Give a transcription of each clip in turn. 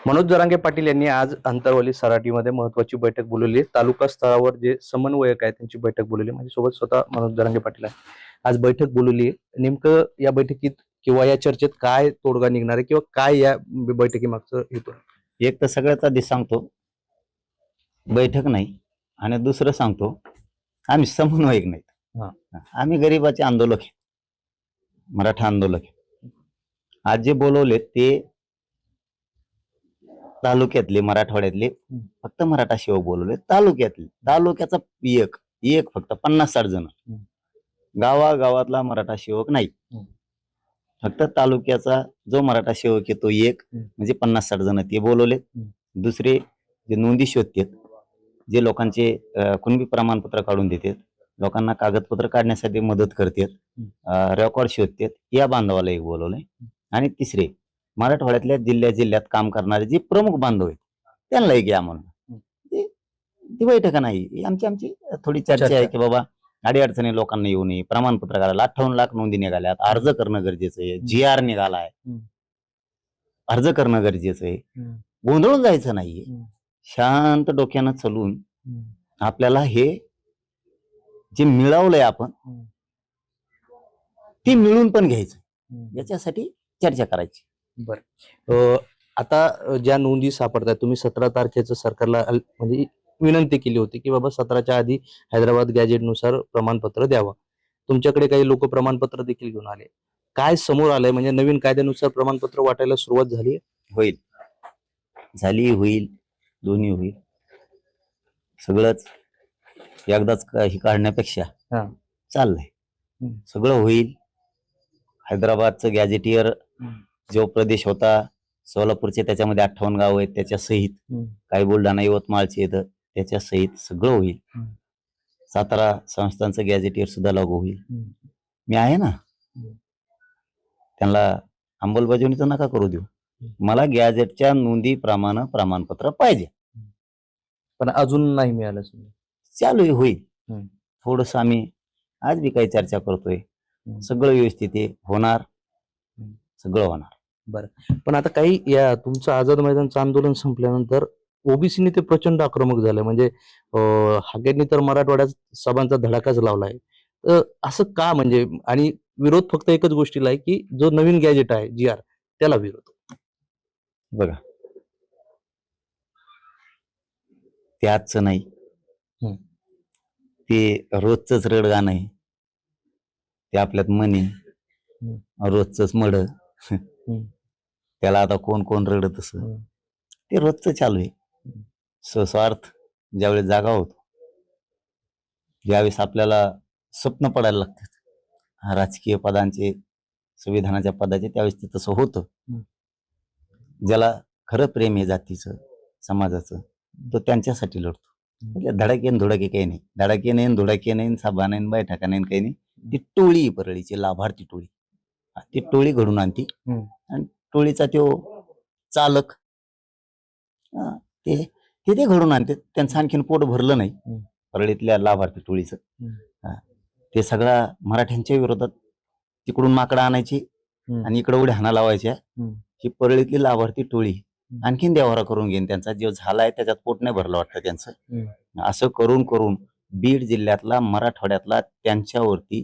मनोज जरांगे पाटील यांनी आज अंतरवली सराटीमध्ये महत्वाची बैठक बोलवली. तालुका स्तरावर जे समन्वयक आहेत त्यांची बैठक बोलवली. माझ्यासोबत स्वतः मनोज जरांगे पाटील आहे. आज बैठक बोलवली. नेमकं या बैठकीत किंवा या चर्चेत काय तोडगा निघणार आहे किंवा काय या बैठकीमागचं हेतू? एक तर सगळ्यात आधी सांगतो बैठक नाही, आणि दुसरं सांगतो आम्ही समन्वयक नाहीत. आम्ही गरिबाचे आंदोलक आहे, मराठा आंदोलक आहे. आज जे बोलवले ते तालुक्यातले, मराठवाड्यातले फक्त मराठा सेवक बोलवले. तालुक्याचा एक फक्त 50-60 जण, गावागावातला मराठा सेवक नाही. फक्त तालुक्याचा जो मराठा सेवक आहे तो एक, म्हणजे 50-60 जण ते बोलवले. दुसरे जे नोंदी शोधतात, जे लोकांचे कुणबी प्रमाणपत्र काढून देतात, लोकांना कागदपत्र काढण्यासाठी मदत करतात, रेकॉर्ड शोधतात, या बांधवाला एक बोलवलंय. आणि तिसरे मराठवाड्यातल्या जिल्ह्यात काम करणारे जे प्रमुख बांधव आहेत त्यांना एक या म्हणून. ती बैठक नाही, आमची थोडी चर्चा आहे की बाबा अडीअडचणी लोकांना येऊ नये, प्रमाणपत्र काढायला 58 लाख नोंदी निघाल्यात, अर्ज करणं गरजेचं आहे, GR निघालाय, अर्ज करणं गरजेचं आहे. गोंधळून जायचं नाहीये, शांत डोक्यानं चलून आपल्याला हे जे मिळवलंय आपण ते मिळून पण घ्यायचं, याच्यासाठी चर्चा करायची. बरं, आता ज्या नोंदी सापडतात, तुम्ही 17 तारखेचं सरकारला म्हणजे विनंती केली होती की बाबा 17च्या आधी हैदराबाद गॅजेटनुसार प्रमाणपत्र द्यावं. तुमच्याकडे काही लोक प्रमाणपत्र देखील घेऊन आले. काय समोर आलंय? म्हणजे नवीन कायद्यानुसार प्रमाणपत्र वाटायला सुरुवात झाली? होईल, होईल, दोन्ही होईल. सगळंच एकदाच हे काढण्यापेक्षा चाललंय, सगळं होईल. हैदराबादचं गॅजेटियर जो प्रदेश होता, सोलापूरचे त्याच्यामध्ये 58 गाव आहेत त्याच्या सहित, काही बुलढाणा यवतमाळचे येतं त्याच्या सहित सगळं होईल. 17 संस्थांचं गॅजेटियर सुद्धा लागू होईल. मी आहे ना, त्यांना अंमलबजावणीचं नका करू देऊ, मला गॅजेटच्या नोंदी प्रमाणे प्रमाणपत्र पाहिजे. पण अजून नाही मिळालं. चालू होईल. थोडस आम्ही आज बी काही चर्चा करतोय, सगळं व्यवस्थित होणार, सगळं होणार. बरं, पण आता काही या तुमचं आझाद मैदानचं आंदोलन संपल्यानंतर ओबीसीने ते प्रचंड आक्रमक झालं. म्हणजे हाकेंनी तर मराठवाड्यात सभांचा धडाकाच लावलाय. तर असं का? म्हणजे आणि विरोध फक्त एकच गोष्टीला आहे की जो नवीन गॅजेट आहे GR त्याला विरोध. बघा, ते आजचं नाही, ते रोजच रडगाणं आहे. ते आपल्यात म्हणे रोजच मड, त्याला आता कोण कोण रडत असं, ते रोजच चालू आहे. स्वार्थ ज्यावेळेस जागा होतो, ज्यावेळेस आपल्याला स्वप्न पडायला लागतात राजकीय पदांचे, संविधानाच्या पदाचे, त्यावेळेस ते तसं होतं. ज्याला खरं प्रेम आहे जातीचं, समाजाचं, तो त्यांच्यासाठी लढतो. म्हणजे धडाके धुडाके काही नाही, धडाके नाही, धुडाके नाही, सभा नाही, बैठका नाही, काही नाही. ती टोळी परळीची लाभार्थी टोळी, ती टोळी घडून आणती. आणि टोळीचा तो चालक ते घडून आणते. त्यांचं आणखीन पोट भरलं नाही परळीतल्या लाभार्थी टोळीचं. ते सगळ्या मराठ्यांच्या विरोधात तिकडून माकडं आणायची आणि इकडे उड्या हाणा लावायच्या. ही परळीतली लाभार्थी टोळी आणखीन देवारा करून घेईन. त्यांचा जीव झालाय, त्याच्यात पोट नाही भरलं वाटतं त्यांचं. असं करून करून बीड जिल्ह्यातला, मराठवाड्यातला त्यांच्यावरती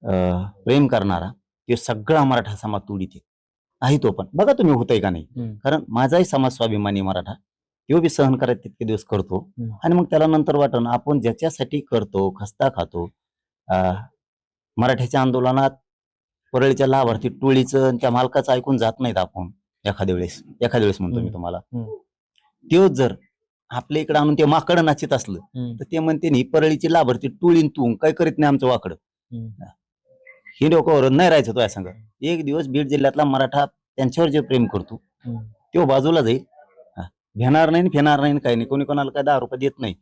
प्रेम करणारा ते सगळा मराठा समाज तुडीत आहे. तो पण बघा तुम्ही होतंय का नाही, कारण माझाही समाज स्वाभिमानी मराठा, तो बी सहन करायला तितके दिवस करतो. आणि मग त्याला नंतर वाटण आपण ज्याच्यासाठी करतो, खस्ता खातो. मराठ्याच्या आंदोलनात परळीच्या लाभार्थी टोळीचं त्या मालकाचं ऐकून जात नाहीत आपण. एखाद्या वेळेस म्हणतो मी तुम्हाला, तो जर आपल्या इकडे आणून ते माकड नाचीत असलं तर ते म्हणते ही परळीची लाभार्थी टोळीन तू काय करीत नाही आमचं वाकड. ही डोक्यावर नाही राहायचं तो या सांगा. एक दिवस बीड जिल्ह्यातला मराठा त्यांच्यावर जे प्रेम करतो तो बाजूला जाईल, घेणार नाही, फेणार नाही, काही नाही. कोणी कोणाला काय 10 रुपये देत नाही,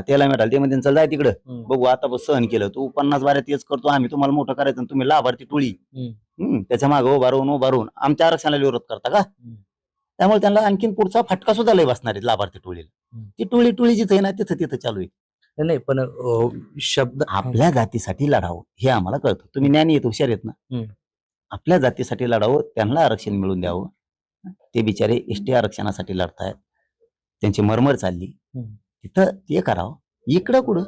त्याला मिळाल ते म्हणजे चल जाय तिकडं, बघू आता बस सहन केलं, तू 50-12 तेच करतो, आम्ही तुम्हाला मोठं करायचं, तुम्ही लाभार्थी टोळी त्याच्या मागे उभारून आमच्या आरक्षणाला विरोध करता का? त्यामुळे त्यांना आणखीन पुढचा फटका सुद्धा लय बसणार आहे लाभार्थी टोळीला. ती टोळी जिथे ना तिथं चालू आहे. नाही, पण शब्द आपल्या जातीसाठी लढावं हे आम्हाला कळतं. तुम्ही ज्ञानी येत, हुशार येत ना. आपल्या जातीसाठी लढावं, त्यांना आरक्षण मिळवून द्यावं, ते बिचारे एसटी आरक्षणासाठी लढतायत, त्यांची मरमर चालली, तिथं ते करावं. इकडं कुठं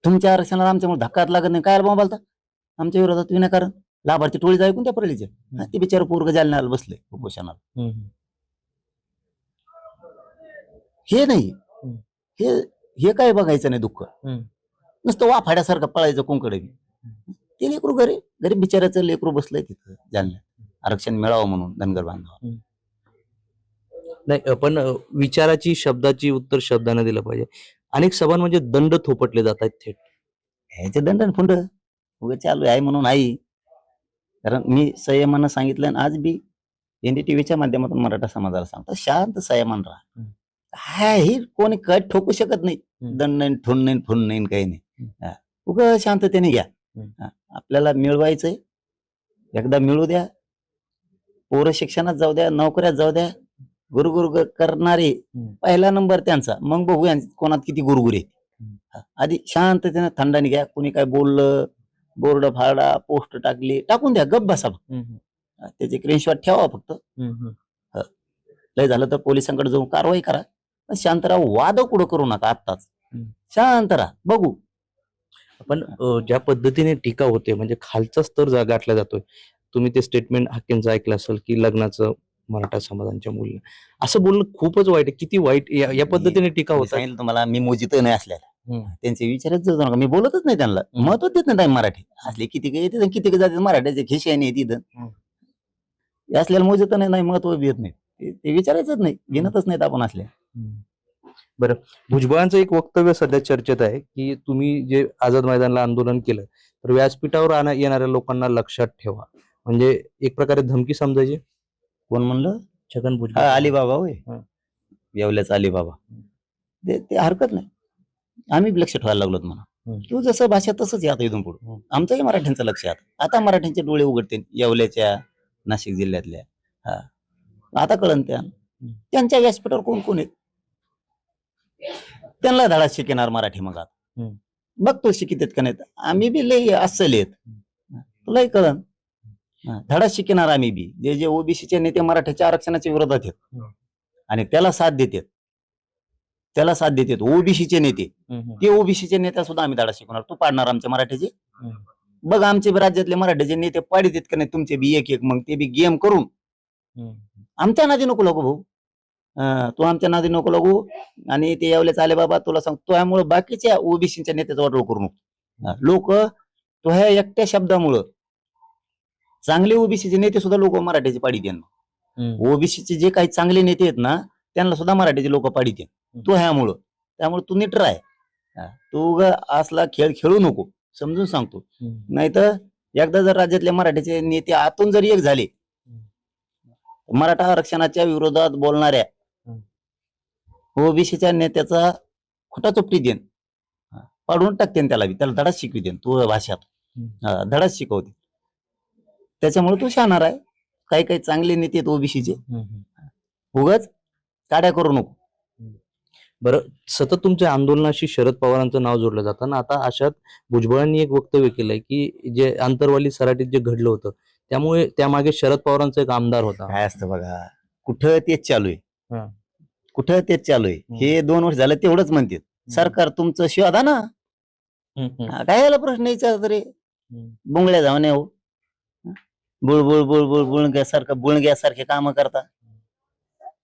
तुमच्या आरक्षणाला आमच्यामुळे धक्काच लागत नाही, काय बोलता आमच्या विरोधात विनाकारण लाभार्थी टोळी जाय कोणत्या परळीचे, ते बिचारे पोरग जालन्याला बसले उपोषणाला. हे नाही, हे हे काय बघायचं नाही दुःख, नुसतं वाफाड्यासारखं पळायचं कोणकडे. ते लेकरू गरीब बिचाराचं लेकरू बसलंय तिथं जालन्यात, आरक्षण मिळावं म्हणून धनगर बांधव. नाही पण विचाराची शब्दाची उत्तर शब्दाने दिलं पाहिजे. अनेक सभां म्हणजे दंड थोपटले जात आहेत थेट. ह्याचे दंड फुंड उगा चालू आहे म्हणून आई, कारण मी संयमानं सांगितलं आणि आज बी एनडीटीव्हीच्या माध्यमातून मराठा समाजाला सांगतो, शांत संयमान राहा. काय हे कोणी काय ठोकू शकत नाही, दंड नाही, ठोन नाही, फुन नाही, काही नाही. उगा शांततेने घ्या. आपल्याला मिळवायचंय, एकदा मिळू द्या. पोरं शिक्षणात जाऊ द्या, नोकऱ्यात जाऊ द्या. गुरुगुरु करणारे पहिला नंबर त्यांचा, मग बघू कोणात किती गुरुगुर आहे. आधी शांततेने थंडाने घ्या. कोणी काय बोललं, बोर्ड फाडा, पोस्ट टाकली, टाकून द्या, गप बसा. त्याचे स्क्रीनशॉट ठेवा फक्त. लय झालं तर पोलिसांकडे जाऊन कारवाई करा. पण शांत राहा, वाद कुठं करू नका. आत्ताच शांत राहा, बघू. पण ज्या पद्धतीने टीका होते म्हणजे खालचा स्तर गाठला जातोय. तुम्ही ते स्टेटमेंट हाकेंचं ऐकलं असेल की लग्नाचं मराठा समाजांच्या मुलीनं, असं बोलणं खूपच वाईट आहे. किती वाईट या पद्धतीने टीका होत आहे. तुम्हाला मी मोजित नाही असलेला, त्यांचे विचारच जाऊ नका. मी बोलतच नाही त्यांना, महत्व देत नाही मराठी असले. किती काही येते किती काही जाते, मराठ्याचे खिशाने तिथं असलेला मोजित नाही, महत्व देत नाही. ते विचारायचंच नाही, घेणतच नाहीत आपण असले. बरं, भुजबळांचं एक वक्तव्य सध्या चर्चेत आहे की तुम्ही जे आझाद मैदानाला आंदोलन केलं तर व्यासपीठावर येणाऱ्या लोकांना लक्षात ठेवा, म्हणजे एक प्रकारे धमकी समजायची. कोण म्हणलं? छगन भुजबळ. अलिबाबा होय, येवल्याचा अलिबाबा. ते हरकत नाही, आम्ही लक्ष ठेवायला लागलो म्हणा. तू जसं भाषा तसंच आता इथून पुढे आमचंही मराठ्यांचं लक्ष आहे. आता मराठ्यांचे डोळे उघडते, येवल्याच्या, नाशिक जिल्ह्यातल्या. आता कळन त्यांच्या व्यासपीठावर कोण कोण आहेत, त्यांना धडा शिकणार मराठी. मग आता बघतो शिकित का नाहीत. आम्ही बी लय अस्सल आहेत, तुलाही कळन. धडा शिकणार आम्ही बी. जे ओबीसीचे नेते मराठ्याच्या आरक्षणाच्या विरोधात आहेत आणि त्याला साथ देतात ओबीसीचे नेते, ते ओबीसीचे नेत्या सुद्धा आम्ही धडा शिकवणार. तू पाडणार आमच्या मराठ्याचे, बघ आमचे राज्यातले मराठ्याचे नेते पाडित का नाही तुमचे बी एक मग ते बी गेम करून. आमच्या नादी नको लागू भाऊ, तू आमच्या नादी नको लागू. आणि ते यावले चाले बाबा, तुला सांगतो त्यामुळे बाकीच्या ओबीसीच्या नेत्याचा वाटोळ करू नको. लोक तो ह्या एकट्या शब्दामुळं चांगले ओबीसीचे नेते सुद्धा लोक मराठ्याचे पाडित आहेत. ओबीसीचे जे काही चांगले नेते आहेत ना, त्यांना सुद्धा मराठ्याचे लोक पाडित आहेत. तो ह्यामुळं, त्यामुळे तू नीट राह. तू असला खेळ खेळू नको, समजून सांगतो. नाहीतर एकदा जर राज्यातले मराठ्याचे नेते आतून जर एक झाले, मराठा आरक्षणाच्या विरोधात बोलणाऱ्या ओबीसीच्या नेत्याचा खोटा चोपटी देन, पाडून टाकते त्याला बी, त्याला धडाच शिकवी देन. तू भाषात धडाच शिकवते. त्याच्यामुळे तू शहाणार आहे. काही काही चांगले नेते आहेत ओबीसीचे, उगाच काड्या करू नको. बरं, सतत तुमच्या आंदोलनाशी शरद पवारांचं नाव जोडलं जातं ना. आता अशात भुजबळांनी एक वक्तव्य केलंय की जे आंतरवाली सराटीत जे घडलं होतं त्यामुळे त्यामागे शरद पवारांचा एक आमदार होता. काय असतं बघा, कुठं तेच चालू आहे, कुठं तेच चालू आहे. हे 2 वर्ष झालं तेवढंच म्हणतात, सरकार तुमचं शिवादा ना. काय याला प्रश्न विचारत रे, बुंगळ्या जाऊन हो, बुळबुळ बुळबुळ बुळग्यासारखे काम करता.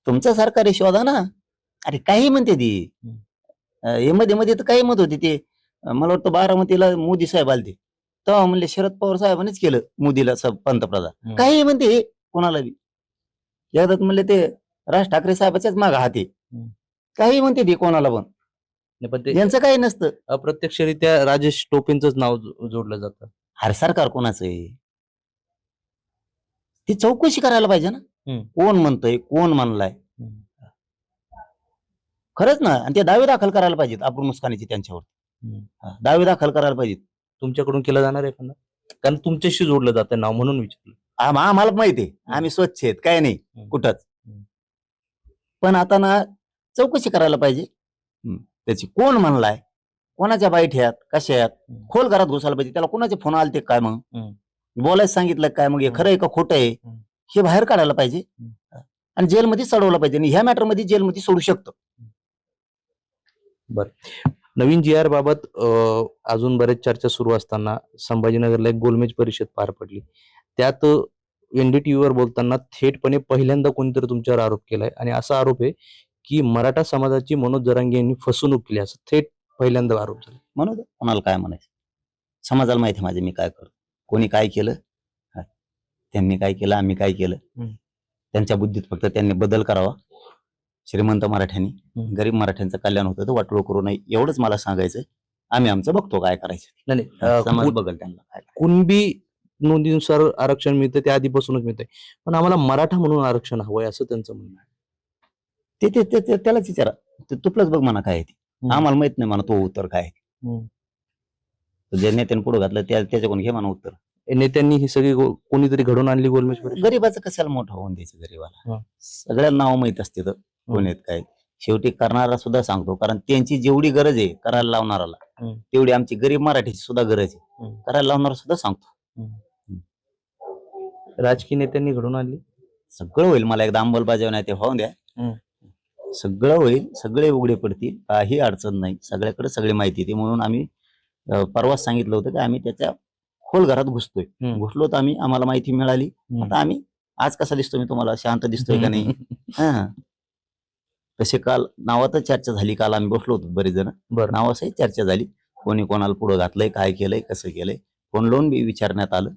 तुमचं सरकार आहे, शोधा ना. अरे काही म्हणते ती, हे मध्ये तर काही म्हणत होती. ते मला वाटतं बारामतीला मोदी साहेब आलते तेव्हा म्हणले शरद पवार साहेबांनीच केलं मोदीला पंतप्रधान. काही म्हणते कोणाला बी. एकदा म्हणले ते राज ठाकरे साहेबाच्याच माग हाते, काही म्हणते ती कोणाला पण यांचं काही नसतं. अप्रत्यक्षरित्या राजेश टोपेंचंच नाव जोडलं जातं. हर सरकार कोणाचं आहे ती चौकशी करायला पाहिजे ना. कोण म्हणतंय, कोण म्हणलाय, खरंच ना. आणि ते दावे दाखल करायला पाहिजेत. आपण मुस्कानीचे त्यांच्यावर दावे दाखल करायला पाहिजेत. तुमच्याकडून केलं जाणार आहे पण, कारण तुमच्याशी जोडलं जातं नाव म्हणून विचारलं. आम्हाला माहिती आहे, आम्ही स्वच्छ आहेत, काय नाही कुठंच. पण आता ना चौकशी करायला पाहिजे. त्याची कोण म्हणलाय, कोणाच्या बाईठ्यात, कशात, खोल घरात घुसायला पाहिजे. त्याला कोणाचे फोन आलते काय, मग बोलायचं सांगितलं काय, मग हे खरं आहे का खोटं आहे, हे बाहेर काढायला पाहिजे आणि जेलमध्ये चढवलं पाहिजे आणि ह्या मॅटरमध्ये जेलमध्ये सोडू शकतो. नवीन जी आर बाबत अजून बरेच चर्चा सुरू असताना संभाजीनगरला एक गोलमेज परिषद पार पडली. त्यात एनडीटीव्हीवर बोलताना थेटपणे पहिल्यांदा कोणीतरी तुमच्यावर आरोप केलाय आणि असा आरोप आहे की मराठा समाजाची मनोज जरांगे यांनी फसवणूक केली, असं थेट पहिल्यांदा आरोप झाला. म्हणू दे, कोणाला काय म्हणायचं, समाजाला माहिती माझे मी काय करतो, कोणी काय केलं, त्यांनी काय केलं, आम्ही काय केलं. त्यांच्या बुद्धीत फक्त त्यांनी बदल करावा. श्रीमंत मराठ्यांनी गरीब मराठ्यांचं कल्याण होतं तर वाटोळ करू नये एवढंच मला सांगायचं. आम्ही आमचं बघतो काय करायचं. नाही समाज बघल त्यांना काय. कुणबी नोंदीनुसार आरक्षण मिळतं ते आधीपासूनच मिळतंय, पण आम्हाला मराठा म्हणून आरक्षण हवंय असं त्यांचं म्हणणं आहे. त्यालाच विचारा, तुपलंच बघ म्हणा काय आहे ते. आम्हाला माहित नाही म्हणा तो उत्तर काय आहे. जे नेत्याने पुढे घातलं त्याच्याकडून घे म्हणा उत्तर. नेत्यांनी ही सगळी कोणीतरी घडवून आणली गोलमेज परिषद. गरीबाचं कशाला मोठं होऊन द्यायचं गरीबाला. सगळ्यांना नाव माहित असते तर कोण आहेत काय. शेवटी करणारा सुद्धा सांगतो, कारण त्यांची जेवढी गरज आहे करायला लावणाराला तेवढी आमची गरीब मराठीची सुद्धा गरज आहे. करायला लावणारा सुद्धा सांगतो. राजकीय नेत्यांनी घडवून आणली, सगळं होईल. मला एकदा अंमलबजावणी ते होऊन द्या, सगळं होईल, सगळे उघडे पडतील, काही अडचण नाही. सगळ्याकडे सगळी माहिती येते. म्हणून आम्ही परवाच सांगितलं होतं की आम्ही त्याच्या खोल घरात घुसतोय. घुसलो तर आम्ही, आम्हाला माहिती मिळाली. आता आम्ही, आज कसा दिसतोय मी तुम्हाला, शांत दिसतोय का नाही. तसे काल नावातच चर्चा झाली. काल आम्ही बसलो होतो बरेच जण, नावासही चर्चा झाली. कोणी कोणाला पुढे घातलंय, काय केलंय, कसं केलंय, फोन लावून बी विचारण्यात आलं.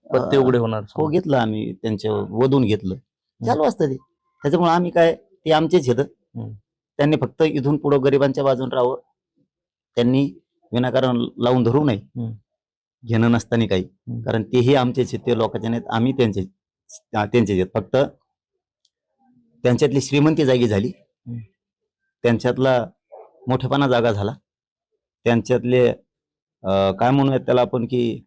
पत्ते उघडे होणार. हो, घेतलं आम्ही, त्यांच्या वधून घेतलं. चालू असतं ते. त्याच्यामुळे आम्ही काय, ते आमचेच येतं. त्यांनी फक्त इथून पुढे गरिबांच्या बाजून राहावं. त्यांनी विनाकारण लावून धरू नये, घेणं नसताना काही. कारण तेही आमचेच आहेत, ते लोकांचे नाहीत, आम्ही त्यांचेच आहेत. फक्त त्यांच्यातली श्रीमंती जागी झाली, त्यांच्यातला मोठेपणा जागा झाला, त्यांच्यातले काय म्हणूयात त्याला आपण की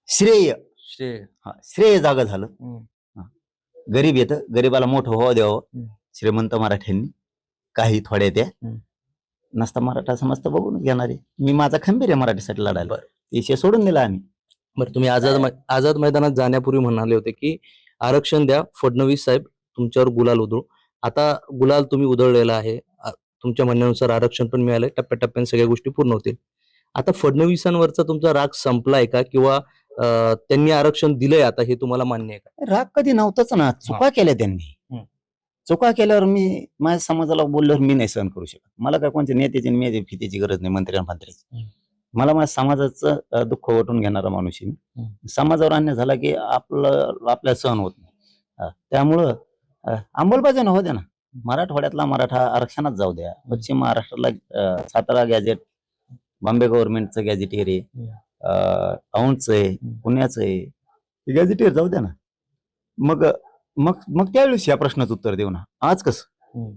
श्रेय जागा झालं. गरीब येतं, गरीबाला मोठं व्हावं द्यावं श्रीमंत मराठ्यांनी. काही थोड्या त्या नसता मराठा समाज तर बघून घेणारे. मी माझा खंबीर आहे मराठीसाठी लढायला, विषय सोडून दिला आम्ही. बरं, तुम्ही आझाद मैदानात जाण्यापूर्वी म्हणाले होते की आरक्षण द्या, फडणवीस साहेब तुमच्यावर गुलाल उधळू. आता गुलाल तुम्ही उधळलेला आहे, तुमच्या म्हणण्यानुसार आरक्षण पण मिळालंय, टप्प्याटप्प्याने सगळ्या गोष्टी पूर्ण होतील. आता फडणवीसांवरचा तुमचा राग संपलाय का, किंवा त्यांनी आरक्षण दिलंय आता हे तुम्हाला मान्य आहे का? राग कधी नव्हताच ना. चुका केल्या त्यांनी. चुका केल्यावर मी माझ्या समाजाला बोलल्यावर मी नाही सहन करू शकत. मला काय कोणत्या नेत्याची आणि फितेची गरज नाही, मंत्र्यांची. मला माझ्या समाजाचं दुःख वाटून घेणारा माणूस आहे. समाजावर अन्याय झाला की आपल्याला सहन होत नाही. त्यामुळं अंमलबजावणी होऊ द्या ना. मराठवाड्यातला मराठा आरक्षणात जाऊ द्या. पश्चिम महाराष्ट्राला सातारा गॅजेट, बॉम्बे गव्हर्नमेंटचं गॅजेटियर आहे, औंधचं आहे, पुण्याचं आहे, गॅजेटियर जाऊ द्या ना. मग मग मग त्यावेळेस या प्रश्नाचं उत्तर देऊ ना. आज कसं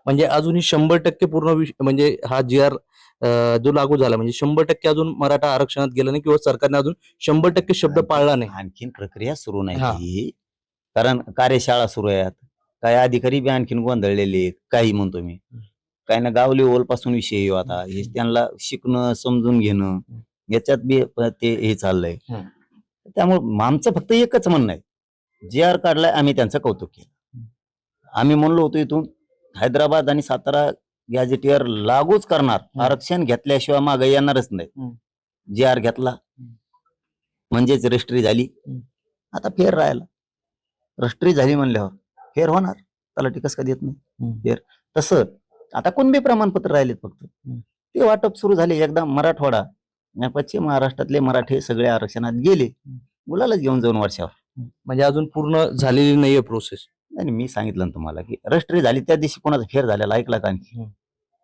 म्हणजे अजूनही 100% पूर्ण म्हणजे हा जी आर जो लागू झाला म्हणजे 100% अजून मराठा आरक्षणात गेला नाही, किंवा सरकारने अजून 100% शब्द पाळला नाही. आणखीन प्रक्रिया सुरू नाही, कारण कार्यशाळा सुरू आहेत. काही अधिकारी बी आणखीन गोंधळलेले आहेत. काही म्हणतो मी, काही ना गाव लेवल पासून विषय येऊ. आता हे त्यांना शिकणं, समजून घेणं, याच्यात बी ते हे चाललंय. त्यामुळे आमचं फक्त एकच म्हणणं आहे, जी आर काढलाय आम्ही त्यांचं कौतुक केलं. आम्ही म्हणलो होतो इथून हैदराबाद आणि सातारा गॅजेटियर लागूच करणार, आरक्षण घेतल्याशिवाय मागे येणारच नाही. जी आर घेतला म्हणजेच रजिस्ट्री झाली. आता फेर राहिला, रजिस्ट्री झाली म्हणल्यावर फेर होणार. तलाठी कसं देत नाही फेर, तसं आता कुणबी प्रमाणपत्र राहिलेत फक्त, ते वाटप सुरू झाले. एकदा मराठवाडा, पश्चिम महाराष्ट्रातले मराठे सगळे आरक्षणात गेले, मुलालाच घेऊन जाऊन वर्षावर. म्हणजे अजून पूर्ण झालेली नाहीये प्रोसेस. नाही, मी सांगितलं ना तुम्हाला की रजिस्ट्री झाली त्या दिवशी कोणाचा फेर झालेला ऐकला का? आणखी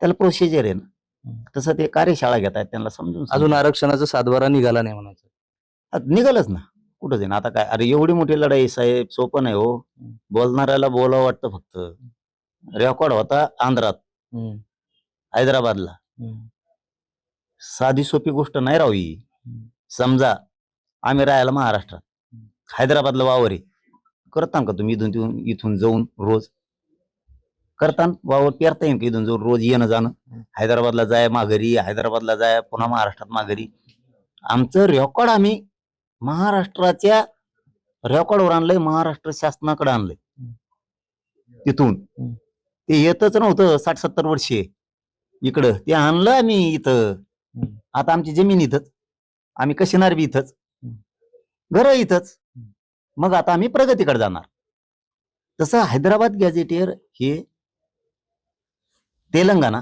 त्याला प्रोसिजर आहे ना. तसं ते कार्यशाळा घेत आहेत, त्यांना समजून. अजून आरक्षणाचा सातबारा निघाला नाही म्हणायचं. निघालच ना, कुठं जाईन आता. काय, अरे एवढी मोठी लढाई साहेब, सोपं नाही हो. बोलणाऱ्याला बोलावं वाटतं फक्त. रेकॉर्ड होता आंध्रात, हैदराबादला. साधी सोपी गोष्ट नाही राहू ही. समजा आम्ही राहायला महाराष्ट्रात, हैदराबादला वावर आहे. करता का तुम्ही इथून जाऊन रोज? करता वावर पेरता येईल का इथून जाऊन रोज येणं जाणं? हैदराबादला जाय माघारी, हैदराबादला जाय पुन्हा महाराष्ट्रात माघारी. आमचं रेकॉर्ड आम्ही महाराष्ट्राच्या रेकॉर्डवर आणलंय, महाराष्ट्र शासनाकडे आणलंय. तिथून ते येतच नव्हतं 60-70 वर्षे इकडं, ते आणलं आम्ही इथं. आता आमची जमीन इथंच, आम्ही कशीनार बी इथंच, घर इथंच. मग आता आम्ही प्रगतीकडे जाणार. तसं हैदराबाद गॅझेटियर हे तेलंगणा,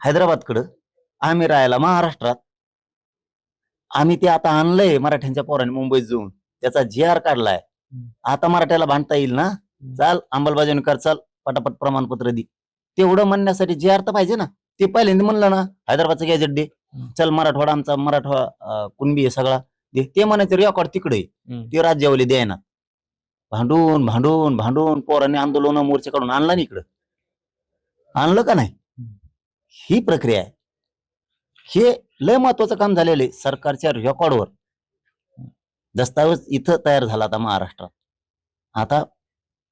हैदराबादकडं, आम्ही राहायला महाराष्ट्रात. आम्ही ते आता आणलंय मराठ्यांच्या पोरांनी मुंबईत जाऊन, त्याचा GR काढलाय. आता मराठ्याला भांडता येईल ना, चाल अंमलबजावणी कर, चाल पटापट प्रमाणपत्र दे. तेवढं म्हणण्यासाठी GR तर पाहिजे ना. ते पहिल्यांदा म्हणलं ना हैदराबादचं गॅजेट दे, चल मराठवाडा आमचा, मराठवाडा कुणबी आहे सगळा दे. ते म्हणायचं रेकॉर्ड तिकडे, ते राज्यावली द्यायना. भांडून भांडून भांडून पोरांनी आंदोलन मोर्चे काढून आणला ना इकडं. आणलं का नाही? ही प्रक्रिया आहे. हे लय महत्वाचं काम झालेलं आहे. सरकारच्या रेकॉर्डवर दस्तावेज इथं तयार झाला आता महाराष्ट्रात. आता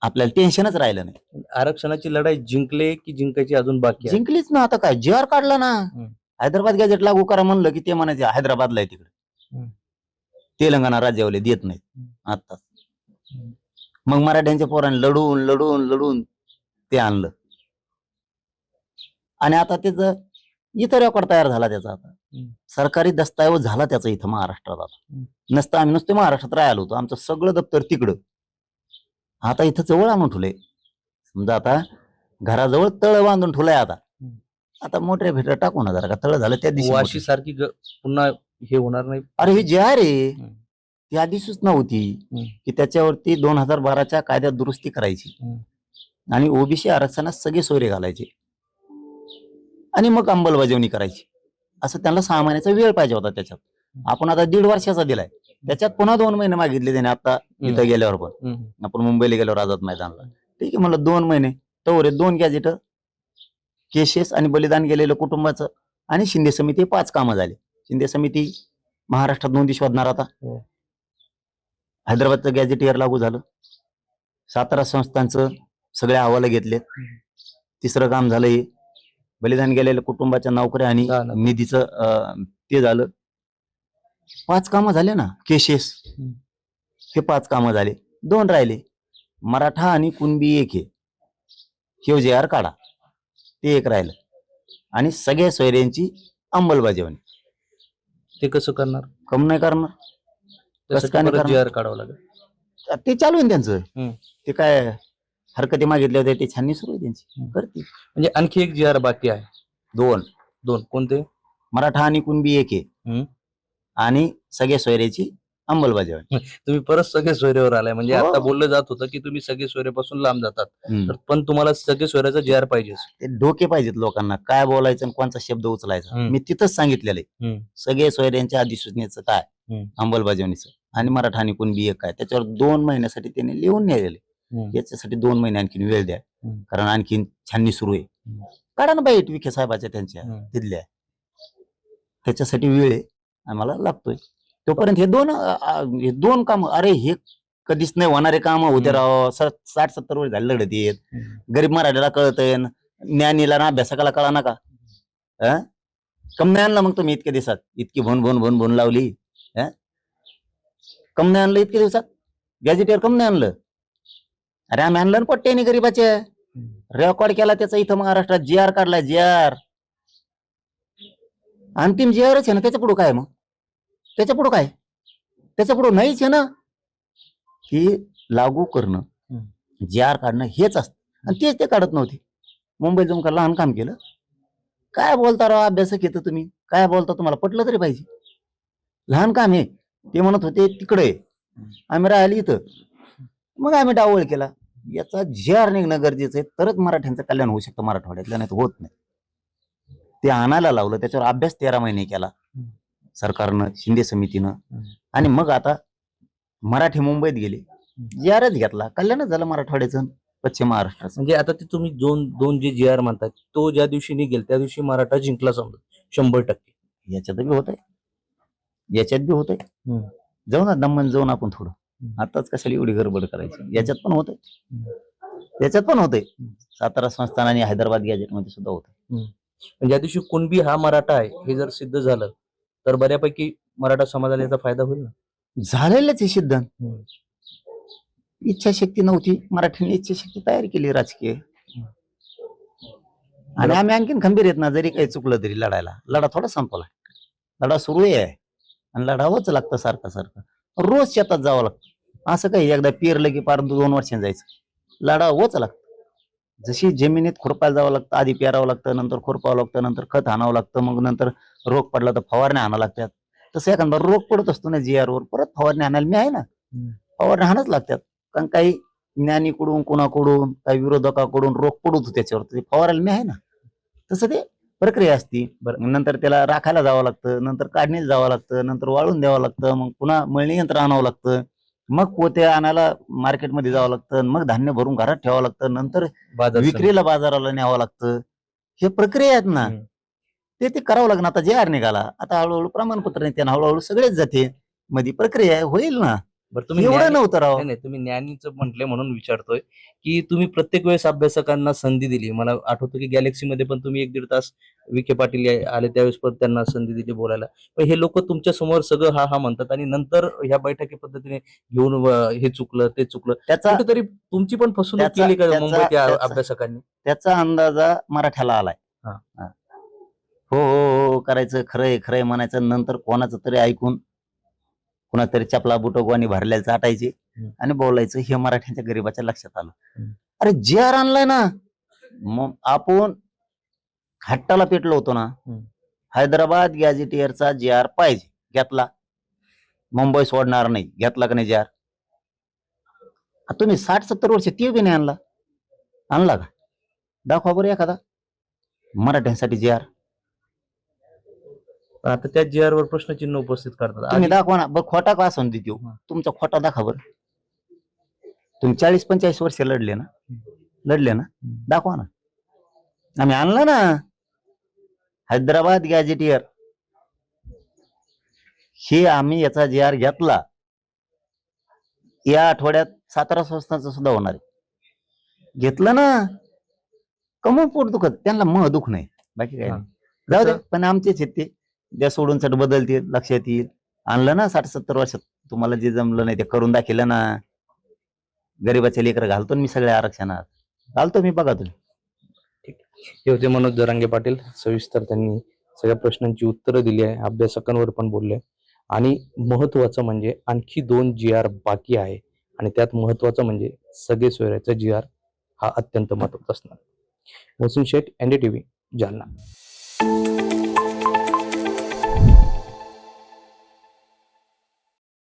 आपल्याला टेन्शनच राहिलं नाही. आरक्षणाची लढाई जिंकले की जिंकायची अजून बाकी आहे? जिंकलीच ना. आता काय GR काढला ना. हैदराबाद गॅजेट लागू करा म्हणलं की ते म्हणायचे हैदराबादला आहे तिकडे, तेलंगणा राज्यावले देत नाहीत. आता मग मराठ्यांच्या पोरांनी लढून लढून लढून ते आणलं आणि आता त्याचं इथं रेकॉर्ड तयार झाला त्याचा. आता सरकारी दस्तावेज झाला त्याचा इथं महाराष्ट्रात. आता नसतं आम्ही नुसते महाराष्ट्रात राहिलो होतो, आमचं सगळं दप्तर तिकडं. आता इथं जवळ आणून ठेवलंय. समजा आता घराजवळ तळ बांधून ठेवलंय. आता मोठ्या भेट टाकू ना जरा का, तळ झालं त्या दिवशी. वाशी सारखी पुन्हा हे होणार नाही? अरे हे GR आहे, ती आधी सूचना होती की त्याच्यावरती 2012च्या कायद्यात दुरुस्ती करायची आणि OBC आरक्षणात सगळे सोयरे घालायचे आणि मग अंमलबजावणी करायची. असं त्यांना 6 महिन्याचा वेळ पाहिजे होता. त्याच्यात आपण आता 1.5 वर्षाचा दिलाय, त्याच्यात पुन्हा 2 महिने मागितले त्याने. आता इथं गेल्यावर पण आपण मुंबईला गेल्यावर आझाद मैदानला, ठीक आहे म्हणलं 2 महिने. तर 2 गॅजेट, केसेस आणि बलिदान गेलेलं कुटुंबाचं आणि शिंदे समिती, 5 कामं झाले. शिंदे समिती महाराष्ट्रात नोंदी शोधणार. आता हैदराबादचं गॅजेटियर लागू झालं. 17 संस्थांचं सगळे अहवाल घेतलेत. 3रं काम झालंय बलिदान गेलेल्या कुटुंबाच्या नोकऱ्या आणि निधीचं, ते झालं. 5 कामं झाले ना. केसेस हे 5 कामं झाले. 2 राहिले, मराठा आणि कुणबी 1 आहे, हे GR काढा, ते 1 राहिलं. आणि सगळ्या सोयऱ्यांची अंमलबजावणी. ते कसं करणार? कम नाही करणार, GR काढावं लागेल. ते चालू आहे त्यांचं. ते काय हरकती मागितल्या होत्या, ते छाननी सुरू आहे त्यांची, करते. म्हणजे आणखी एक GR बाकी आहे? 2 कोणते? मराठा आणि कुणबी 1 आहे आणि सगळ्या सोयऱ्याची अंमलबजावणी. तुम्ही परत सगळे सोयऱ्यावर आलाय. म्हणजे हो. आता बोललं जात होतं की तुम्ही सगळे सोयऱ्यापासून लांब जातात, पण तुम्हाला सगळे सोयऱ्याचा GR पाहिजे. ते डोके पाहिजेत लोकांना, काय बोलायचं आणि कोणता शब्द उचलायचा. मी तिथंच सांगितलेलं आहे सगळे सोयऱ्यांच्या अधिसूचनेचं काय, अंमलबजावणीचं आणि मराठा आणि कुणबी 1 काय, त्याच्यावर 2 महिन्यासाठी त्यांनी लिहून नेलेले. याच्यासाठी 2 महिने आणखीन वेळ द्या, कारण आणखीन छाननी सुरू आहे. काढा ना बाईट विखे साहेबाच्या, त्यांच्या तिथल्या, त्याच्यासाठी वेळ आहे आम्हाला लागतोय. तोपर्यंत हे 2 काम, अरे हे कधीच नाही होणारे काम होते राव. 60-70 वर्ष झाले लढत येत. गरीब मराठ्याला कळतंय, ज्ञानीला ना अभ्यासकाला कळा ना का. कम नाही आणला मग तुम्ही इतक्या दिवसात, इतकी भून लावली. कम नाही आणलं इतक्या दिवसात गॅजेटियर, कम नाही आणलं. अरे आम्ही आणलं ना पट्ट्याने गरीबाचे, रेकॉर्ड केला त्याचा इथं महाराष्ट्रात. GR काढलाय, GR अंतिम GRच आहे ना. त्याच्या पुढं काय? मग त्याच्या पुढं काय? त्याच्या पुढं नाहीच आहे ना. की लागू करणं, GR काढणं हेच असतं, आणि तेच ते काढत नव्हते. मुंबईत जाऊन का लहान काम केलं? काय बोलता राव, अभ्यासक येतं तुम्ही, काय बोलता, तुम्हाला पटलं तरी पाहिजे. लहान काम आहे. ते म्हणत होते तिकडे, आम्ही राहिली इथं. मग आम्ही डावळ केला. याचा GR निघणं गरजेचं आहे, तरच मराठ्यांचं कल्याण होऊ शकतं मराठवाड्यातलं, नाही तर होत नाही. ते आणायला लावलं, त्याच्यावर अभ्यास 13 महिने केला सरकारनं, शिंदे समितीनं. आणि मग आता मराठी मुंबईत गेले, GRच घेतला, कल्याणच झालं मराठवाड्याचं, पश्चिम महाराष्ट्राचं. म्हणजे आता ते तुम्ही दोन जे GR म्हणतात, तो ज्या दिवशी निघेल त्या दिवशी मराठा जिंकला समजा 100%. याच्यात बी होत आहे, याच्यात बी होत आहे. जाऊ ना दमन, जाऊन आपण थोडं, आताच कशाला एवढी गडबड करायची. याच्यात पण होत आहे, याच्यात पण होत आहे. 17 संस्थान आणि हैदराबाद गॅजेट मध्ये सुद्धा होत आहे. ज्या दिवशी कुणबी हा मराठा आहे हे जर सिद्ध झालं तर बऱ्यापैकी मराठा समाजाला याचा फायदा होईल ना. झालेलंच आहे सिद्ध. इच्छाशक्ती नव्हती, मराठीने इच्छाशक्ती तयार केली राजकीय. आणि आम्ही आणखीन खंबीर आहेत ना, जरी काही चुकलं तरी लढायला. लढा थोडा संपला, लढा सुरू आहे आणि लढावंच लागतं सारखं सारखं. रोज शेतात जावं लागतं. असं काही एकदा पेरलं की पार 2 वर्षांनी जायचं, लढावंच लागतं. जशी जमिनीत खुरपायला जावं लागतं, आधी पेरावं लागतं, नंतर खुरपावं लागतं, नंतर खत आणावं लागतं, मग नंतर रोग पडला तर फवारण्या आणावं लागतात. तसं एखादा रोग पडत असतो ना GR वर, परत फवारणी आणायला मी आहे ना. फवारण्या आणाच लागतात, कारण काही ज्ञानीकडून कोणाकडून काही विरोधकाकडून रोग पडतो त्याच्यावर, ते फवारायला मी आहे ना. तसं ते प्रक्रिया असती. नंतर त्याला राखायला जावं लागतं, नंतर काढणीला जावं लागतं, नंतर वाळून द्यावं लागतं, मग पुन्हा मळणी यंत्र आणावं लागतं, मग पोते आणायला मार्केटमध्ये जावं लागतं, मग धान्य भरून घरात ठेवावं लागतं, नंतर विक्रीला बाजाराला न्यावं लागतं. हे प्रक्रिया आहेत ना, ते करावं लागणार. आता JR निघाला, आता हळूहळू प्रमाणपत्र नाही, त्यांना हळूहळू सगळेच जाते. मध्ये प्रक्रिया आहे, होईल ना. बरं, तुम्ही एवढं नव्हतं राव. नाही, तुम्ही ज्ञानीचं म्हटले म्हणून विचारतोय की तुम्ही प्रत्येक वेळेस अभ्यासकांना संधी दिली. मला आठवतं की गॅलेक्सीमध्ये पण तुम्ही 1-1.5 तास विखे पाटील आले त्यावेळेस पण त्यांना संधी दिली बोलायला. पण हे लोक तुमच्या समोर सगळं हा म्हणतात आणि नंतर ह्या बैठकी पद्धतीने घेऊन हे चुकलं ते चुकलं. त्याचा कुठेतरी तुमची पण फसवणूक केली का मुंबईच्या अभ्यासकांनी? त्याचा अंदाजा मराठ्याला आलाय. हा. हो हो हो करायचं, खरंय खरंय म्हणायचं, नंतर कोणाचं तरी ऐकून कुणातरी चपला बुटोगवानी भरलेलं चाटायचे आणि बोलायचं. हे मराठ्यांच्या गरीबाच्या लक्षात आलं. अरे JR आणलाय ना, मग आपण हट्टाला पेटलो होतो ना. हैदराबाद गॅझेटियरचा JR पाहिजे, घेतला. मुंबई सोडणार नाही, घेतला का नाही JR? तुम्ही 60-70 वर्ष ते बी नाही आणला का? दाखवा बरं एखादा मराठ्यांसाठी JR. आता त्या JR वर प्रश्नचिन्ह उपस्थित करतात. तुम्ही दाखवा ना. बरं खोटा का असून देतो, तुमचा खोटा दाखवा बरं. तुम्ही 40-45 वर्ष लढले ना, दाखवा ना. आम्ही आणला ना हैदराबाद गॅझेटियर. हे आम्ही याचा JR घेतला. या आठवड्यात 17 संस्थांचं सुद्धा होणार आहे. घेतलं ना, कमून पोट दुखत, त्यांना दुख नाही, बाकी काय नाही. जाऊ दे, पण आमचेच आहेत ते. द्या सोडून सट बदलतील, लक्षात येईल. आणलं ना 60-70 वर्षात, तुम्हाला जे जमलं नाही ते करून दाखिलं ना. गरीबाचे लेकर घालतो मी सगळ्या आरक्षणात, घालतो मी, बघा तुम्ही. हे होते मनोज जरांगे पाटील. सविस्तर त्यांनी सगळ्या प्रश्नांची उत्तरं दिली आहे, अभ्यासकांवर पण बोलले. आणि महत्वाचं म्हणजे आणखी 2 JR बाकी आहे आणि त्यात महत्वाचं म्हणजे सगळे सोयऱ्याचा JR हा अत्यंत महत्वाचा असणार. वसीम शेख, NDTV, जालना.